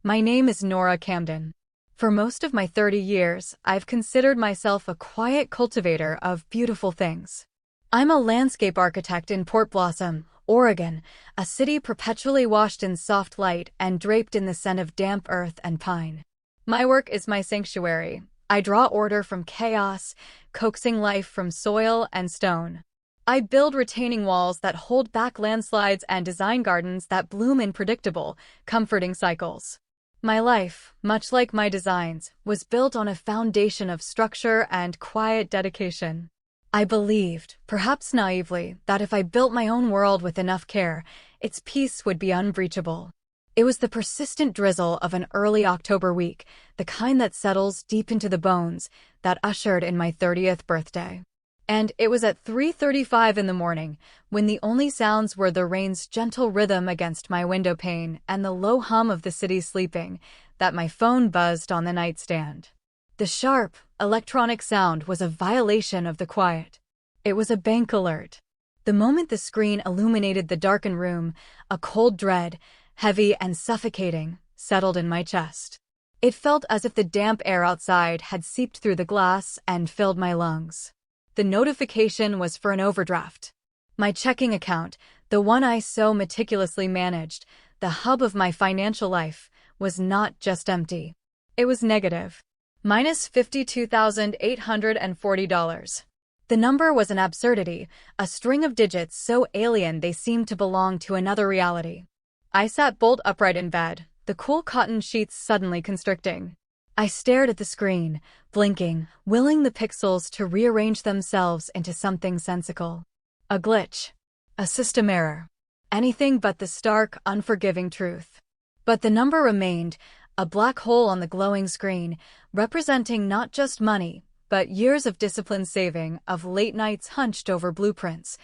My name is Nora Camden. For most of my 30 years, I've considered myself a quiet cultivator of beautiful things. I'm a landscape architect in Port Blossom, Oregon, a city perpetually washed in soft light and draped in the scent of damp earth and pine. My work is my sanctuary. I draw order from chaos, coaxing life from soil and stone. I build retaining walls that hold back landslides and design gardens that bloom in predictable, comforting cycles. My life, much like my designs, was built on a foundation of structure and quiet dedication. I believed, perhaps naively, that if I built my own world with enough care, its peace would be unbreachable. It was the persistent drizzle of an early October week, the kind that settles deep into the bones, that ushered in my 30th birthday. And it was at 3:35 in the morning, when the only sounds were the rain's gentle rhythm against my window pane and the low hum of the city sleeping, that my phone buzzed on the nightstand. The sharp, electronic sound was a violation of the quiet. It was a bank alert. The moment the screen illuminated the darkened room, a cold dread, heavy and suffocating, settled in my chest. It felt as if the damp air outside had seeped through the glass and filled my lungs. The notification was for an overdraft. My checking account, the one I so meticulously managed, the hub of my financial life, was not just empty. It was negative. Minus $52,840. The number was an absurdity, a string of digits so alien they seemed to belong to another reality. I sat bolt upright in bed, the cool cotton sheets suddenly constricting. I stared at the screen, blinking, willing the pixels to rearrange themselves into something sensical. A glitch. A system error. Anything but the stark, unforgiving truth. But the number remained, a black hole on the glowing screen, representing not just money, but years of disciplined saving, of late nights hunched over blueprints,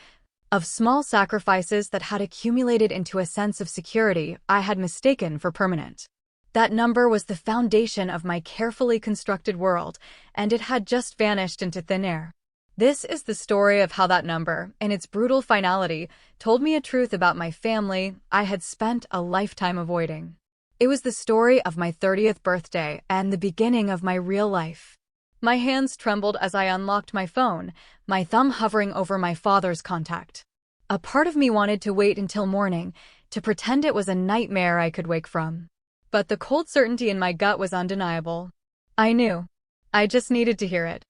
of small sacrifices that had accumulated into a sense of security I had mistaken for permanent. That number was the foundation of my carefully constructed world, and it had just vanished into thin air. This is the story of how that number, in its brutal finality, told me a truth about my family I had spent a lifetime avoiding. It was the story of my 30th birthday and the beginning of my real life. My hands trembled as I unlocked my phone, my thumb hovering over my father's contact. A part of me wanted to wait until morning, to pretend it was a nightmare I could wake from. But the cold certainty in my gut was undeniable. I knew. I just needed to hear it.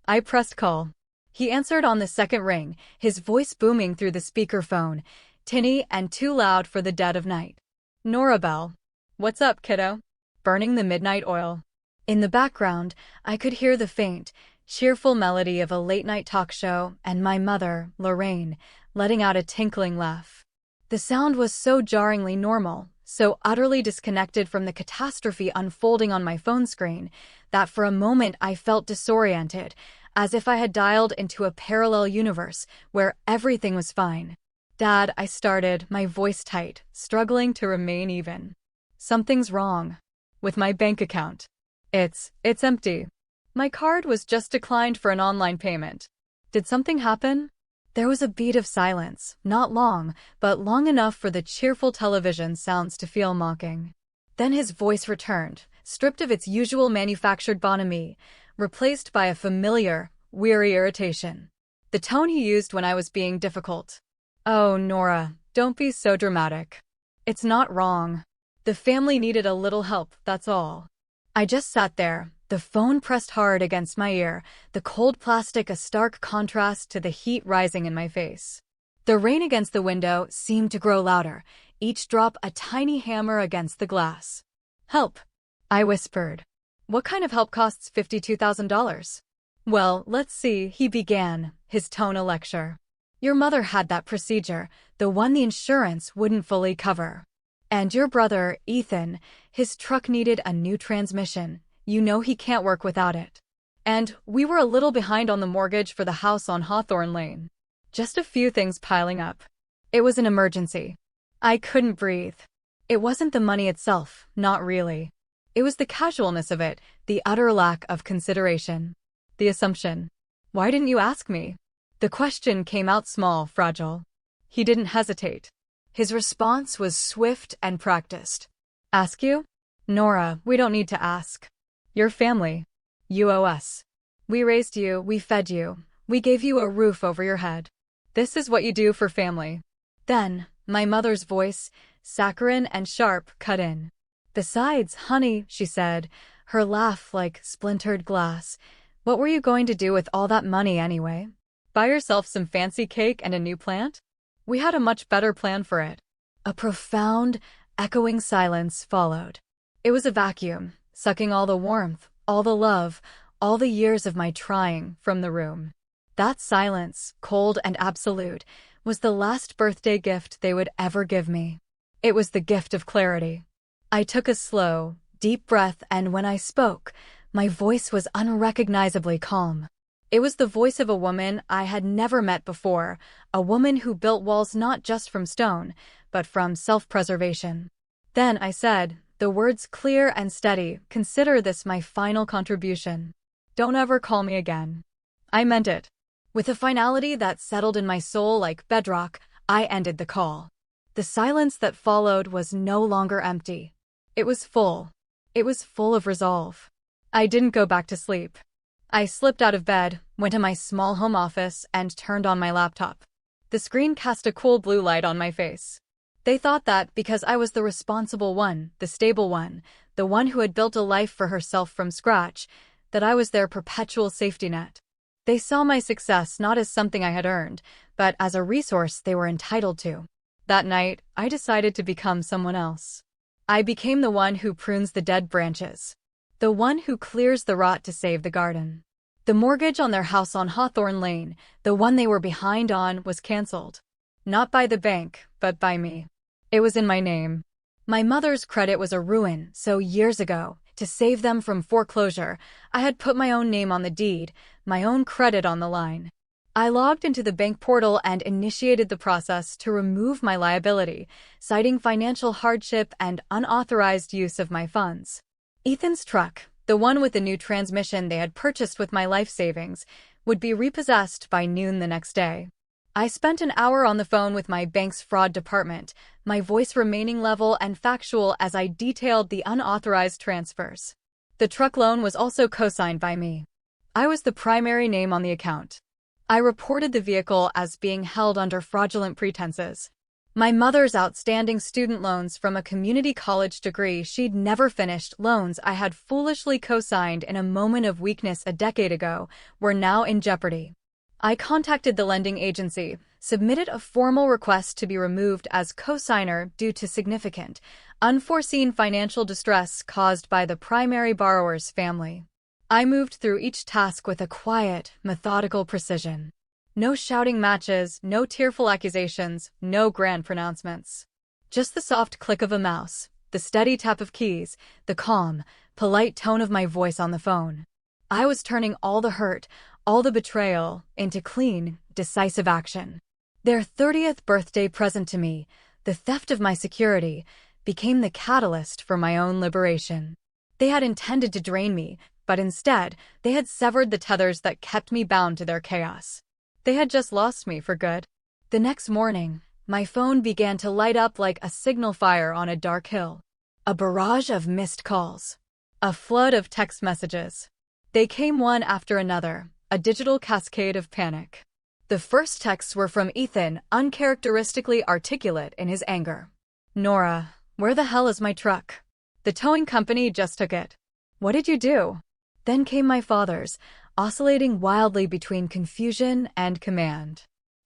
I pressed call. He answered on the second ring, his voice booming through the speakerphone, tinny and too loud for the dead of night. Nora Bell. What's up, kiddo? Burning the midnight oil. In the background, I could hear the faint, cheerful melody of a late-night talk show and my mother, Lorraine, letting out a tinkling laugh. The sound was so jarringly normal, so utterly disconnected from the catastrophe unfolding on my phone screen, that for a moment I felt disoriented, as if I had dialed into a parallel universe where everything was fine. Dad, I started, my voice tight, struggling to remain even. Something's wrong. With my bank account. It's empty. My card was just declined for an online payment. Did something happen? There was a beat of silence, not long, but long enough for the cheerful television sounds to feel mocking. Then his voice returned, stripped of its usual manufactured bonhomie, replaced by a familiar, weary irritation. The tone he used when I was being difficult. Oh, Nora, don't be so dramatic. It's not wrong. The family needed a little help, that's all. I just sat there, the phone pressed hard against my ear, the cold plastic a stark contrast to the heat rising in my face. The rain against the window seemed to grow louder, each drop a tiny hammer against the glass. Help, I whispered. What kind of help costs $52,000? Well, let's see, he began, his tone a lecture. Your mother had that procedure, the one the insurance wouldn't fully cover. And your brother, Ethan, his truck needed a new transmission. You know he can't work without it. And we were a little behind on the mortgage for the house on Hawthorne Lane. Just a few things piling up. It was an emergency. I couldn't breathe. It wasn't the money itself, not really. It was the casualness of it, the utter lack of consideration. The assumption. Why didn't you ask me? The question came out small, fragile. He didn't hesitate. His response was swift and practiced. Ask you? Nora, we don't need to ask. Your family. You owe us. We raised you, we fed you, we gave you a roof over your head. This is what you do for family. Then, my mother's voice, saccharine and sharp, cut in. Besides, honey, she said, her laugh like splintered glass, what were you going to do with all that money anyway? Buy yourself some fancy cake and a new plant? We had a much better plan for it. A profound, echoing silence followed. It was a vacuum, sucking all the warmth, all the love, all the years of my trying from the room. That silence, cold and absolute, was the last birthday gift they would ever give me. It was the gift of clarity. I took a slow, deep breath, and when I spoke, my voice was unrecognizably calm. It was the voice of a woman I had never met before, a woman who built walls not just from stone, but from self-preservation. Then I said, the words clear and steady, consider this my final contribution. Don't ever call me again. I meant it. With a finality that settled in my soul like bedrock, I ended the call. The silence that followed was no longer empty. It was full. It was full of resolve. I didn't go back to sleep. I slipped out of bed, went to my small home office, and turned on my laptop. The screen cast a cool blue light on my face. They thought that because I was the responsible one, the stable one, the one who had built a life for herself from scratch, that I was their perpetual safety net. They saw my success not as something I had earned, but as a resource they were entitled to. That night, I decided to become someone else. I became the one who prunes the dead branches. The one who clears the rot to save the garden. The mortgage on their house on Hawthorne Lane, the one they were behind on, was canceled. Not by the bank, but by me. It was in my name. My mother's credit was a ruin, so years ago, to save them from foreclosure, I had put my own name on the deed, my own credit on the line. I logged into the bank portal and initiated the process to remove my liability, citing financial hardship and unauthorized use of my funds. Ethan's truck, the one with the new transmission they had purchased with my life savings, would be repossessed by noon the next day. I spent an hour on the phone with my bank's fraud department, my voice remaining level and factual as I detailed the unauthorized transfers. The truck loan was also co-signed by me. I was the primary name on the account. I reported the vehicle as being held under fraudulent pretenses. My mother's outstanding student loans from a community college degree she'd never finished, loans I had foolishly co-signed in a moment of weakness a decade ago, were now in jeopardy. I contacted the lending agency, submitted a formal request to be removed as co-signer due to significant, unforeseen financial distress caused by the primary borrower's family. I moved through each task with a quiet, methodical precision. No shouting matches, no tearful accusations, no grand pronouncements. Just the soft click of a mouse, the steady tap of keys, the calm, polite tone of my voice on the phone. I was turning all the hurt, all the betrayal, into clean, decisive action. Their 30th birthday present to me, the theft of my security, became the catalyst for my own liberation. They had intended to drain me, but instead, they had severed the tethers that kept me bound to their chaos. They had just lost me for good. The next morning, my phone began to light up like a signal fire on a dark hill. A barrage of missed calls. A flood of text messages. They came one after another, a digital cascade of panic. The first texts were from Ethan, uncharacteristically articulate in his anger. Nora, where the hell is my truck? The towing company just took it. What did you do? Then came my father's, oscillating wildly between confusion and command.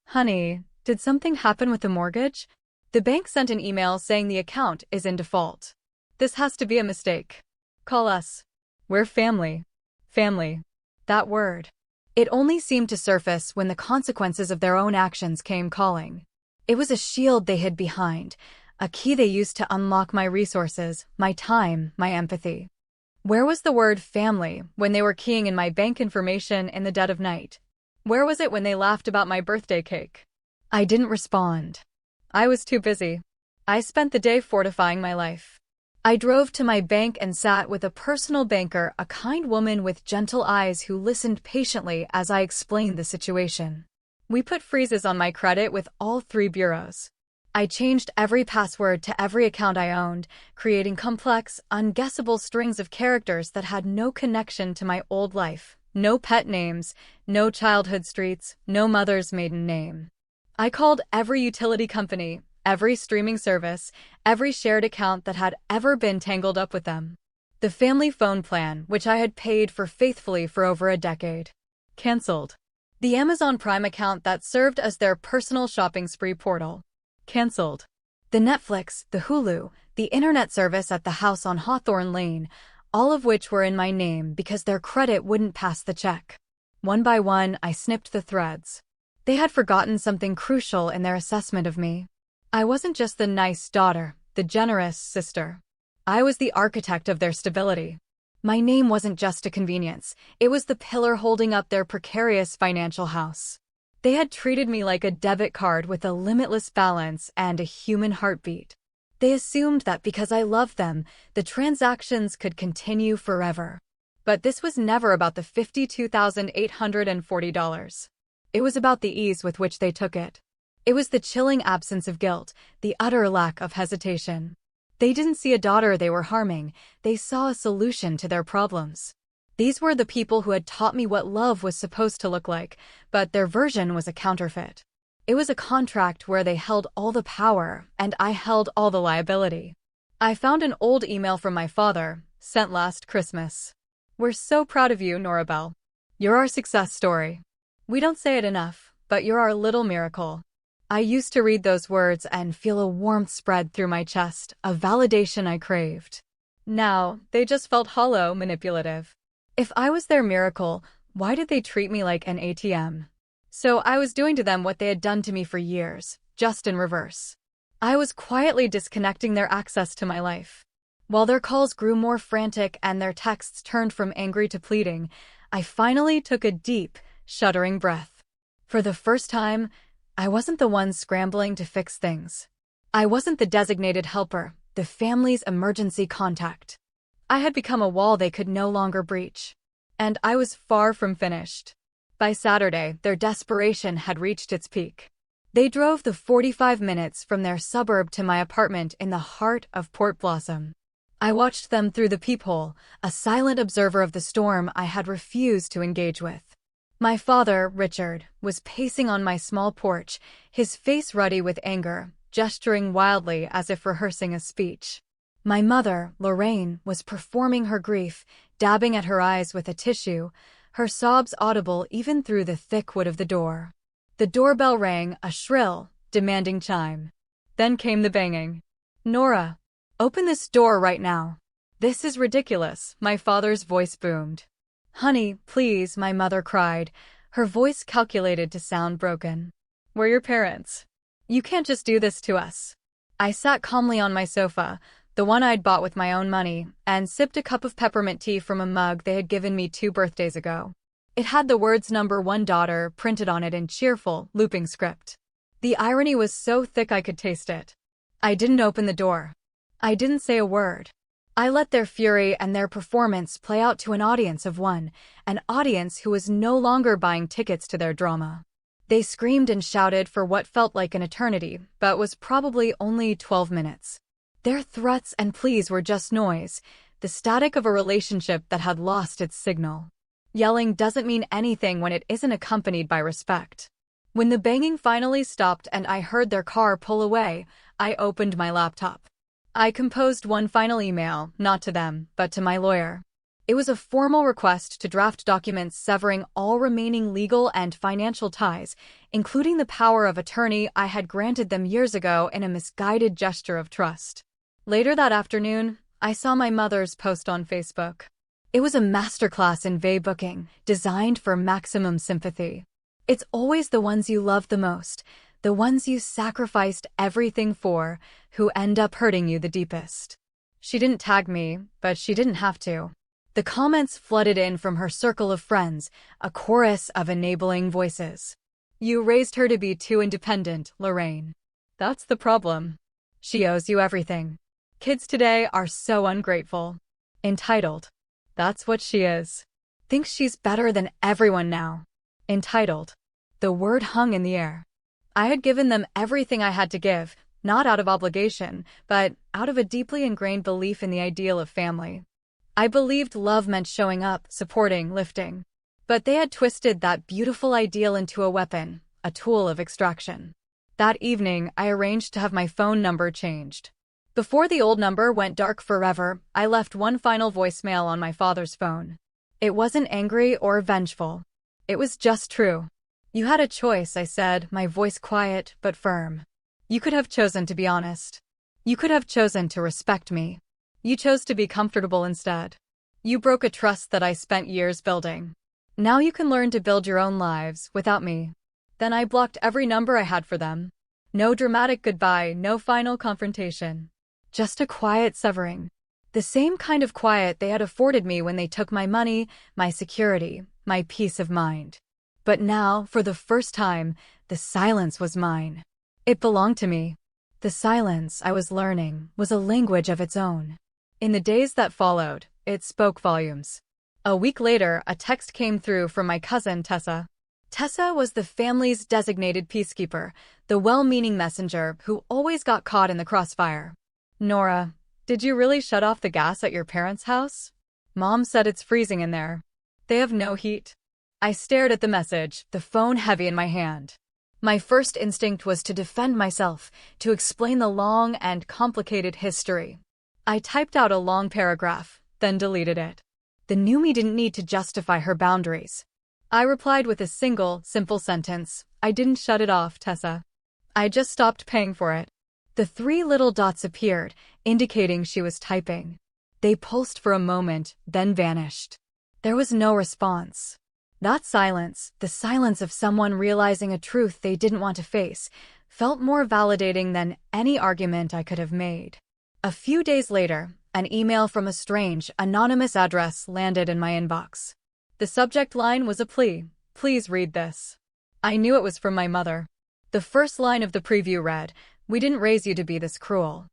Honey, did something happen with the mortgage? The bank sent an email saying the account is in default. This has to be a mistake. Call us. We're family. Family. That word. It only seemed to surface when the consequences of their own actions came calling. It was a shield they hid behind, a key they used to unlock my resources, my time, my empathy. Where was the word family when they were keying in my bank information in the dead of night? Where was it when they laughed about my birthday cake? I didn't respond. I was too busy. I spent the day fortifying my life. I drove to my bank and sat with a personal banker, a kind woman with gentle eyes who listened patiently as I explained the situation. We put freezes on my credit with all 3 bureaus. I changed every password to every account I owned, creating complex, unguessable strings of characters that had no connection to my old life. No pet names, no childhood streets, no mother's maiden name. I called every utility company, every streaming service, every shared account that had ever been tangled up with them. The family phone plan, which I had paid for faithfully for over a decade. Cancelled. The Amazon Prime account that served as their personal shopping spree portal. Cancelled. The Netflix, the Hulu, the internet service at the house on Hawthorne Lane, all of which were in my name because their credit wouldn't pass the check. One by one, I snipped the threads. They had forgotten something crucial in their assessment of me. I wasn't just the nice daughter, the generous sister. I was the architect of their stability. My name wasn't just a convenience, it was the pillar holding up their precarious financial house. They had treated me like a debit card with a limitless balance and a human heartbeat. They assumed that because I loved them, the transactions could continue forever. But this was never about the $52,840. It was about the ease with which they took it. It was the chilling absence of guilt, the utter lack of hesitation. They didn't see a daughter they were harming, they saw a solution to their problems. These were the people who had taught me what love was supposed to look like, but their version was a counterfeit. It was a contract where they held all the power, and I held all the liability. I found an old email from my father, sent last Christmas. "We're so proud of you, Norabelle. You're our success story. We don't say it enough, but you're our little miracle." I used to read those words and feel a warmth spread through my chest, a validation I craved. Now, they just felt hollow, manipulative. If I was their miracle, why did they treat me like an ATM? So I was doing to them what they had done to me for years, just in reverse. I was quietly disconnecting their access to my life. While their calls grew more frantic and their texts turned from angry to pleading, I finally took a deep, shuddering breath. For the first time, I wasn't the one scrambling to fix things. I wasn't the designated helper, the family's emergency contact. I had become a wall they could no longer breach. And I was far from finished. By Saturday, their desperation had reached its peak. They drove the 45 minutes from their suburb to my apartment in the heart of Port Blossom. I watched them through the peephole, a silent observer of the storm I had refused to engage with. My father, Richard, was pacing on my small porch, his face ruddy with anger, gesturing wildly as if rehearsing a speech. My mother, Lorraine, was performing her grief, dabbing at her eyes with a tissue, her sobs audible even through the thick wood of the door. The doorbell rang, a shrill, demanding chime. Then came the banging. "Nora, open this door right now." "This is ridiculous," my father's voice boomed. "Honey, please," my mother cried, her voice calculated to sound broken. "We're your parents. You can't just do this to us." I sat calmly on my sofa, the one I'd bought with my own money, and sipped a cup of peppermint tea from a mug they had given me 2 birthdays ago. It had the words "number 1 daughter" printed on it in cheerful, looping script. The irony was so thick I could taste it. I didn't open the door. I didn't say a word. I let their fury and their performance play out to an audience of one, an audience who was no longer buying tickets to their drama. They screamed and shouted for what felt like an eternity, but was probably only 12 minutes. Their threats and pleas were just noise, the static of a relationship that had lost its signal. Yelling doesn't mean anything when it isn't accompanied by respect. When the banging finally stopped and I heard their car pull away, I opened my laptop. I composed one final email, not to them, but to my lawyer. It was a formal request to draft documents severing all remaining legal and financial ties, including the power of attorney I had granted them years ago in a misguided gesture of trust. Later that afternoon, I saw my mother's post on Facebook. It was a masterclass in vey booking, designed for maximum sympathy. It's always the ones you love the most, the ones you sacrificed everything for, who end up hurting you the deepest. She didn't tag me, but she didn't have to. The comments flooded in from her circle of friends, a chorus of enabling voices. "You raised her to be too independent, Lorraine. That's the problem. She owes you everything. Kids today are so ungrateful. Entitled. That's what she is. Thinks she's better than everyone now. Entitled." The word hung in the air. I had given them everything I had to give, Not out of obligation, but out of a deeply ingrained belief in the ideal of family. I believed love meant showing up, supporting, lifting. But they had twisted that beautiful ideal into a weapon, a tool of extraction. That evening, I arranged to have my phone number changed. Before the old number went dark forever, I left one final voicemail on my father's phone. It wasn't angry or vengeful. It was just true. "You had a choice," I said, my voice quiet but firm. "You could have chosen to be honest. You could have chosen to respect me. You chose to be comfortable instead. You broke a trust that I spent years building. Now you can learn to build your own lives without me." Then I blocked every number I had for them. No dramatic goodbye, no final confrontation. Just a quiet severing. The same kind of quiet they had afforded me when they took my money, my security, my peace of mind. But now, for the first time, the silence was mine. It belonged to me. The silence, I was learning, was a language of its own. In the days that followed, it spoke volumes. A week later, a text came through from my cousin, Tessa. Tessa was the family's designated peacekeeper, the well-meaning messenger who always got caught in the crossfire. "Nora, did you really shut off the gas at your parents' house? Mom said it's freezing in there. They have no heat." I stared at the message, the phone heavy in my hand. My first instinct was to defend myself, to explain the long and complicated history. I typed out a long paragraph, then deleted it. The new me didn't need to justify her boundaries. I replied with a single, simple sentence. "I didn't shut it off, Tessa. I just stopped paying for it." The 3 little dots appeared, indicating she was typing. They pulsed for a moment, then vanished. There was no response. That silence, the silence of someone realizing a truth they didn't want to face, felt more validating than any argument I could have made. A few days later, an email from a strange, anonymous address landed in my inbox. The subject line was a plea. "Please read this." I knew it was from my mother. The first line of the preview read, "We didn't raise you to be this cruel."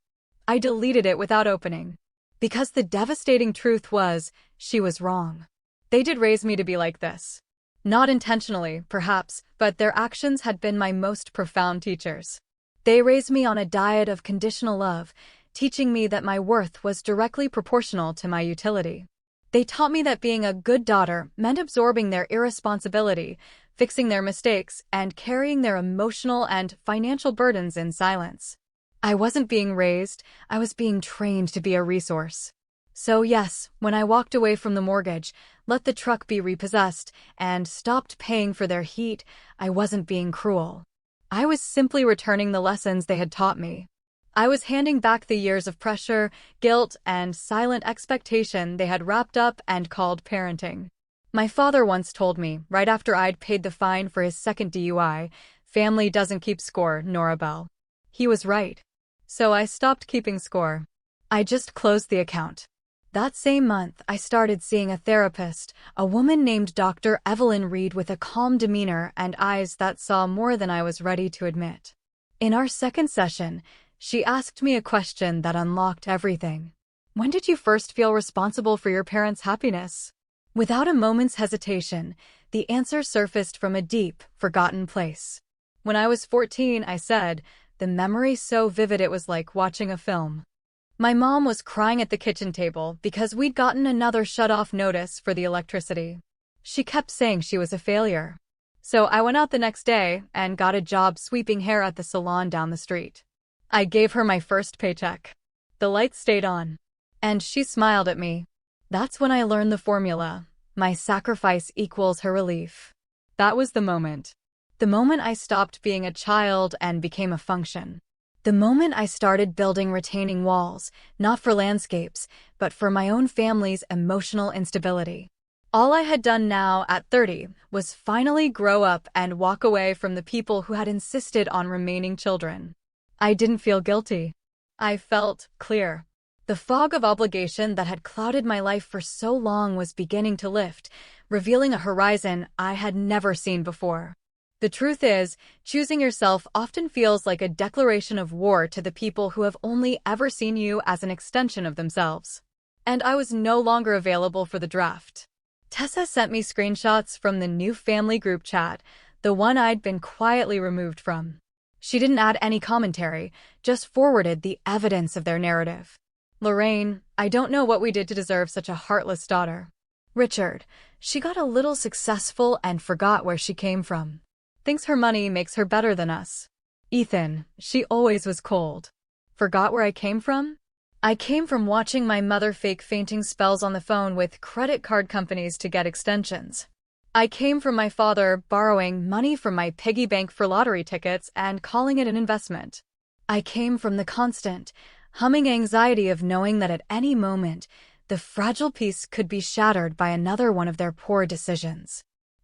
I deleted it without opening. Because the devastating truth was, she was wrong. They did raise me to be like this. Not intentionally, perhaps, but their actions had been my most profound teachers. They raised me on a diet of conditional love, teaching me that my worth was directly proportional to my utility. They taught me that being a good daughter meant absorbing their irresponsibility, fixing their mistakes, and carrying their emotional and financial burdens in silence. I wasn't being raised, I was being trained to be a resource. So yes, when I walked away from the mortgage, let the truck be repossessed, and stopped paying for their heat, I wasn't being cruel. I was simply returning the lessons they had taught me. I was handing back the years of pressure, guilt, and silent expectation they had wrapped up and called parenting. My father once told me, right after I'd paid the fine for his second DUI, "Family doesn't keep score, Nora Bell." He was right. So I stopped keeping score. I just closed the account. That same month, I started seeing a therapist, a woman named Dr. Evelyn Reed with a calm demeanor and eyes that saw more than I was ready to admit. In our second session, she asked me a question that unlocked everything. "When did you first feel responsible for your parents' happiness?" Without a moment's hesitation, the answer surfaced from a deep, forgotten place. "When I was 14, I said, the memory so vivid it was like watching a film." My mom was crying at the kitchen table because we'd gotten another shut-off notice for the electricity. She kept saying she was a failure. So I went out the next day and got a job sweeping hair at the salon down the street. I gave her my first paycheck. The lights stayed on. And she smiled at me. That's when I learned the formula. My sacrifice equals her relief. That was the moment. The moment I stopped being a child and became a function. The moment I started building retaining walls, not for landscapes, but for my own family's emotional instability. All I had done now, at 30, was finally grow up and walk away from the people who had insisted on remaining children. I didn't feel guilty. I felt clear. The fog of obligation that had clouded my life for so long was beginning to lift, revealing a horizon I had never seen before. The truth is, choosing yourself often feels like a declaration of war to the people who have only ever seen you as an extension of themselves. And I was no longer available for the draft. Tessa sent me screenshots from the new family group chat, the one I'd been quietly removed from. She didn't add any commentary, just forwarded the evidence of their narrative. Lorraine, I don't know what we did to deserve such a heartless daughter. Richard, she got a little successful and forgot where she came from. Thinks her money makes her better than us. Ethan, she always was cold. Forgot where I came from? I came from watching my mother fake fainting spells on the phone with credit card companies to get extensions. I came from my father borrowing money from my piggy bank for lottery tickets and calling it an investment. I came from the constant, humming anxiety of knowing that at any moment, the fragile piece could be shattered by another one of their poor decisions.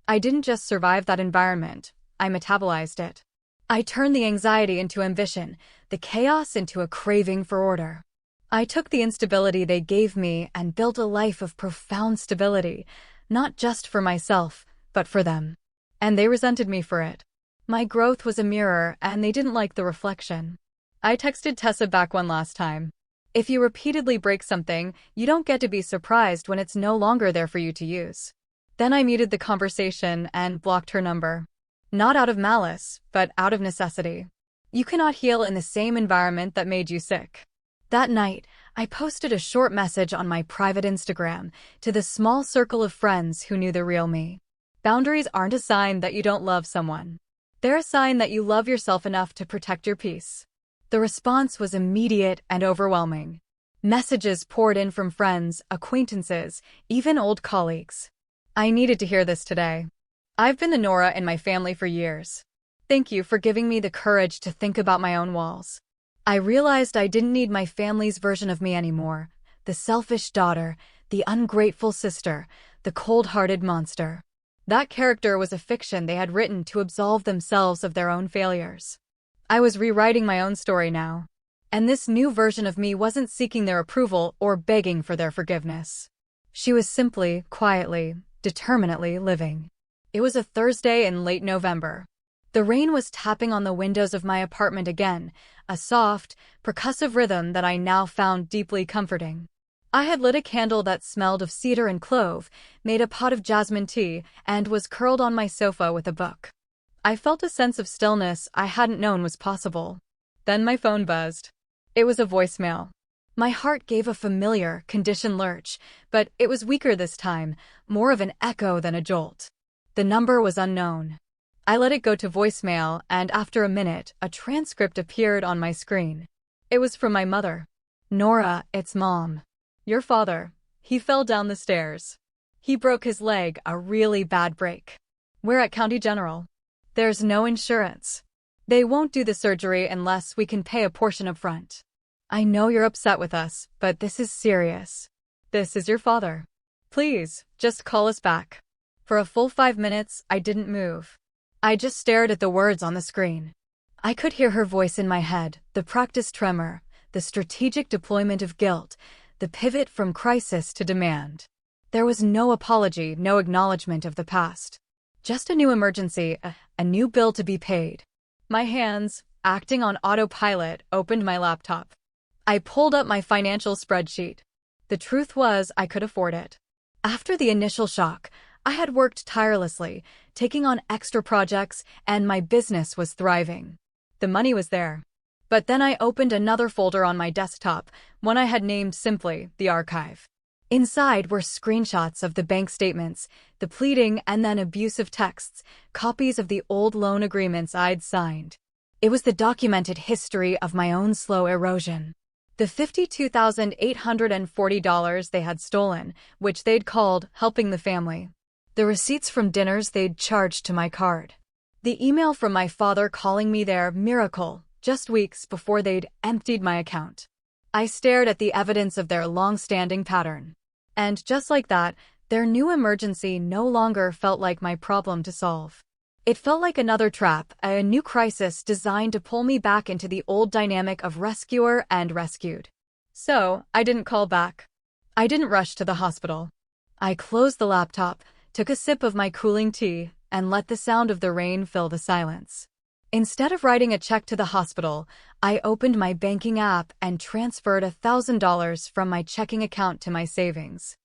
I didn't just survive that environment, I metabolized it. I turned the anxiety into ambition, the chaos into a craving for order. I took the instability they gave me and built a life of profound stability, not just for myself, but for them. And they resented me for it. My growth was a mirror, and they didn't like the reflection. I texted Tessa back one last time. If you repeatedly break something, you don't get to be surprised when it's no longer there for you to use. Then I muted the conversation and blocked her number. Not out of malice, but out of necessity. You cannot heal in the same environment that made you sick. That night, I posted a short message on my private Instagram to the small circle of friends who knew the real me. Boundaries aren't a sign that you don't love someone. They're a sign that you love yourself enough to protect your peace. The response was immediate and overwhelming. Messages poured in from friends, acquaintances, even old colleagues. I needed to hear this today. I've been the Nora in my family for years. Thank you for giving me the courage to think about my own walls. I realized I didn't need my family's version of me anymore. The selfish daughter, the ungrateful sister, the cold-hearted monster. That character was a fiction they had written to absolve themselves of their own failures. I was rewriting my own story now. And this new version of me wasn't seeking their approval or begging for their forgiveness. She was simply, quietly, determinately living. It was a Thursday in late November. The rain was tapping on the windows of my apartment again, a soft, percussive rhythm that I now found deeply comforting. I had lit a candle that smelled of cedar and clove, made a pot of jasmine tea, and was curled on my sofa with a book. I felt a sense of stillness I hadn't known was possible. Then my phone buzzed. It was a voicemail. My heart gave a familiar, conditioned lurch, but it was weaker this time, more of an echo than a jolt. The number was unknown. I let it go to voicemail, and after a minute, a transcript appeared on my screen. It was from my mother. Nora, it's Mom. Your father. He fell down the stairs. He broke his leg, a really bad break. We're at County General. There's no insurance. They won't do the surgery unless we can pay a portion up front. I know you're upset with us, but this is serious. This is your father. Please, just call us back. For a full 5 minutes, I didn't move. I just stared at the words on the screen. I could hear her voice in my head, the practiced tremor, the strategic deployment of guilt, the pivot from crisis to demand. There was no apology, no acknowledgement of the past. Just a new emergency, a new bill to be paid. My hands, acting on autopilot, opened my laptop. I pulled up my financial spreadsheet. The truth was, I could afford it. After the initial shock, I had worked tirelessly, taking on extra projects, and my business was thriving. The money was there. But then I opened another folder on my desktop, one I had named simply the archive. Inside were screenshots of the bank statements, the pleading and then abusive texts, copies of the old loan agreements I'd signed. It was the documented history of my own slow erosion. The $52,840 they had stolen, which they'd called helping the family. The receipts from dinners they'd charged to my card. The email from my father calling me their miracle, just weeks before they'd emptied my account. I stared at the evidence of their long-standing pattern. And just like that, their new emergency no longer felt like my problem to solve. It felt like another trap, a new crisis designed to pull me back into the old dynamic of rescuer and rescued. So, I didn't call back. I didn't rush to the hospital. I closed the laptop, took a sip of my cooling tea, and let the sound of the rain fill the silence. Instead of writing a check to the hospital, I opened my banking app and transferred $1,000 from my checking account to my savings.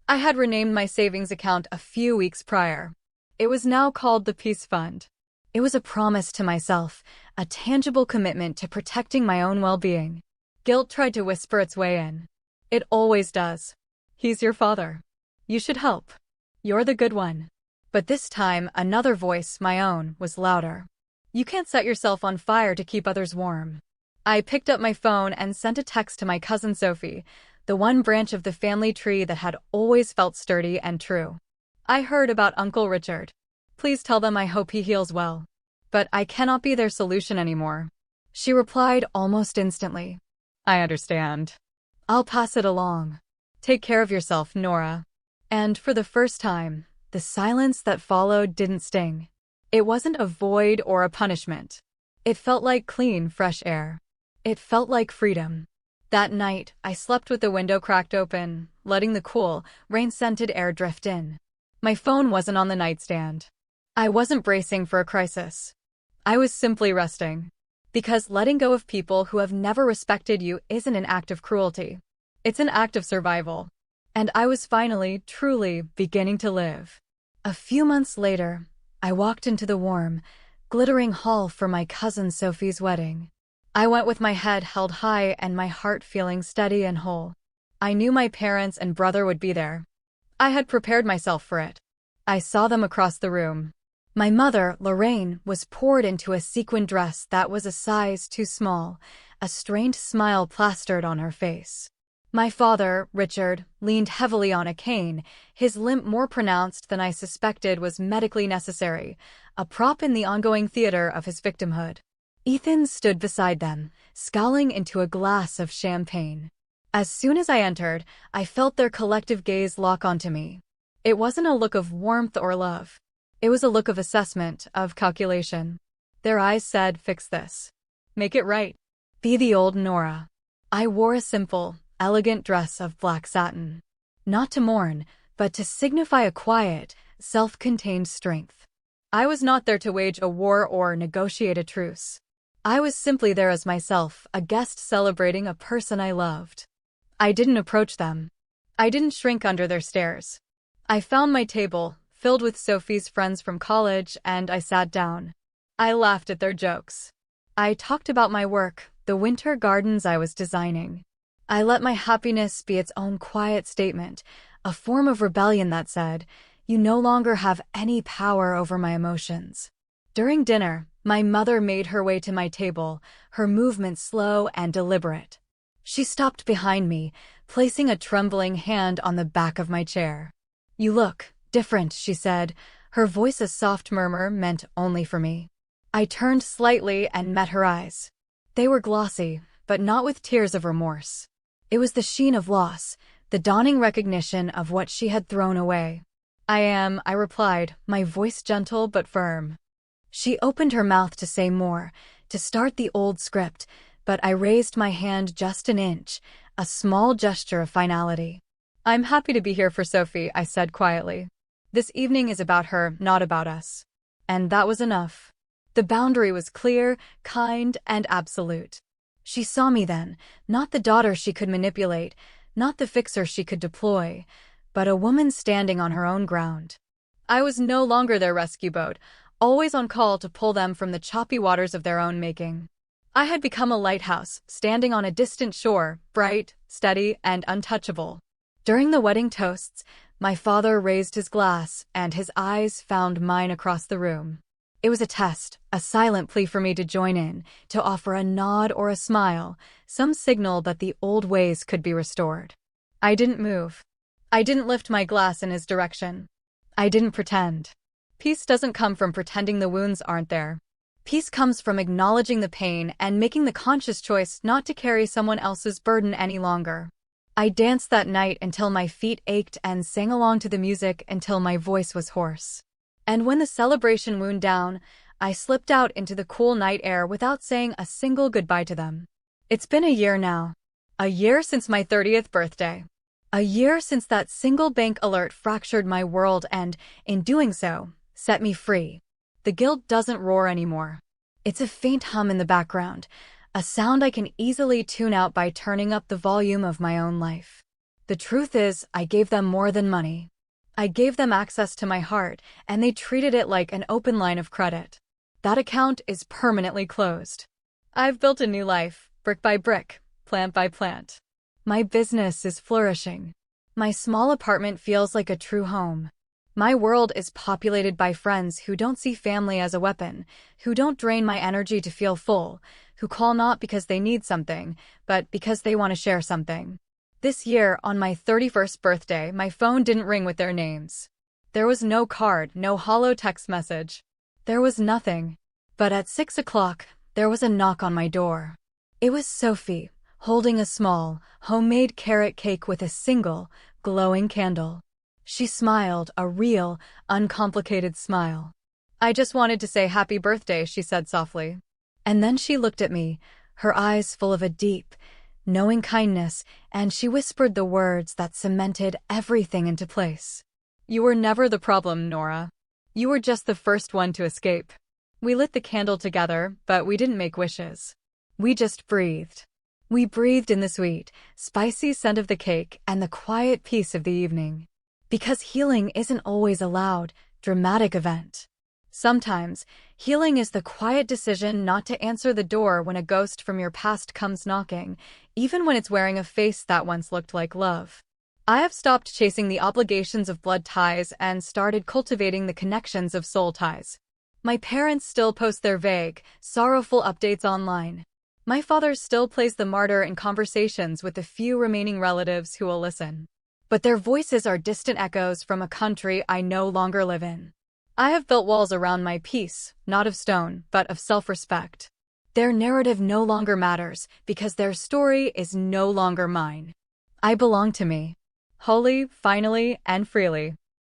I had renamed my savings account a few weeks prior. It was now called the Peace Fund. It was a promise to myself, a tangible commitment to protecting my own well-being. Guilt tried to whisper its way in. It always does. He's your father. You should help. You're the good one. But this time, another voice, my own, was louder. You can't set yourself on fire to keep others warm. I picked up my phone and sent a text to my cousin Sophie, the one branch of the family tree that had always felt sturdy and true. I heard about Uncle Richard. Please tell them I hope he heals well. But I cannot be their solution anymore. She replied almost instantly. I understand. I'll pass it along. Take care of yourself, Nora. And for the first time, the silence that followed didn't sting. It wasn't a void or a punishment. It felt like clean, fresh air. It felt like freedom. That night, I slept with the window cracked open, letting the cool, rain-scented air drift in. My phone wasn't on the nightstand. I wasn't bracing for a crisis. I was simply resting. Because letting go of people who have never respected you isn't an act of cruelty. It's an act of survival. And I was finally, truly, beginning to live. A few months later, I walked into the warm, glittering hall for my cousin Sophie's wedding. I went with my head held high and my heart feeling steady and whole. I knew my parents and brother would be there. I had prepared myself for it. I saw them across the room. My mother, Lorraine, was poured into a sequin dress that was a size too small, a strained smile plastered on her face. My father, Richard, leaned heavily on a cane, his limp more pronounced than I suspected was medically necessary, a prop in the ongoing theater of his victimhood. Ethan stood beside them, scowling into a glass of champagne. As soon as I entered, I felt their collective gaze lock onto me. It wasn't a look of warmth or love. It was a look of assessment, of calculation. Their eyes said, fix this. Make it right. Be the old Nora. I wore a simple, elegant dress of black satin. Not to mourn, but to signify a quiet, self-contained strength. I was not there to wage a war or negotiate a truce. I was simply there as myself, a guest celebrating a person I loved. I didn't approach them. I didn't shrink under their stares. I found my table, filled with Sophie's friends from college, and I sat down. I laughed at their jokes. I talked about my work, the winter gardens I was designing. I let my happiness be its own quiet statement, a form of rebellion that said, you no longer have any power over my emotions. During dinner, my mother made her way to my table, her movements slow and deliberate. She stopped behind me, placing a trembling hand on the back of my chair. You look different, she said, her voice a soft murmur meant only for me. I turned slightly and met her eyes. They were glossy, but not with tears of remorse. It was the sheen of loss, the dawning recognition of what she had thrown away. I replied, my voice gentle but firm. She opened her mouth to say more, to start the old script, but I raised my hand just an inch, a small gesture of finality. I'm happy to be here for Sophie, I said quietly. This evening is about her, not about us. And that was enough. The boundary was clear, kind, and absolute. She saw me then, not the daughter she could manipulate, not the fixer she could deploy, but a woman standing on her own ground. I was no longer their rescue boat, always on call to pull them from the choppy waters of their own making. I had become a lighthouse, standing on a distant shore, bright, steady, and untouchable. During the wedding toasts, my father raised his glass, and his eyes found mine across the room. It was a test, a silent plea for me to join in, to offer a nod or a smile, some signal that the old ways could be restored. I didn't move. I didn't lift my glass in his direction. I didn't pretend. Peace doesn't come from pretending the wounds aren't there. Peace comes from acknowledging the pain and making the conscious choice not to carry someone else's burden any longer. I danced that night until my feet ached and sang along to the music until my voice was hoarse. And when the celebration wound down, I slipped out into the cool night air without saying a single goodbye to them. It's been a year now. A year since my 30th birthday. A year since that single bank alert fractured my world and, in doing so, set me free. The guilt doesn't roar anymore. It's a faint hum in the background, a sound I can easily tune out by turning up the volume of my own life. The truth is, I gave them more than money. I gave them access to my heart, and they treated it like an open line of credit. That account is permanently closed. I've built a new life, brick by brick, plant by plant. My business is flourishing. My small apartment feels like a true home. My world is populated by friends who don't see family as a weapon, who don't drain my energy to feel full, who call not because they need something, but because they want to share something. This year, on my 31st birthday, my phone didn't ring with their names. There was no card, no hollow text message. There was nothing. But at 6 o'clock, there was a knock on my door. It was Sophie, holding a small, homemade carrot cake with a single, glowing candle. She smiled, a real, uncomplicated smile. "I just wanted to say happy birthday," she said softly. And then she looked at me, her eyes full of a deep, knowing kindness, and she whispered the words that cemented everything into place. "You were never the problem, Nora. You were just the first one to escape." We lit the candle together, but we didn't make wishes. We just breathed. We breathed in the sweet, spicy scent of the cake and the quiet peace of the evening. Because healing isn't always a loud, dramatic event. Sometimes, healing is the quiet decision not to answer the door when a ghost from your past comes knocking, even when it's wearing a face that once looked like love. I have stopped chasing the obligations of blood ties and started cultivating the connections of soul ties. My parents still post their vague, sorrowful updates online. My father still plays the martyr in conversations with the few remaining relatives who will listen. But their voices are distant echoes from a country I no longer live in. I have built walls around my peace, not of stone, but of self-respect. Their narrative no longer matters because their story is no longer mine. I belong to me. Wholly, finally, and freely.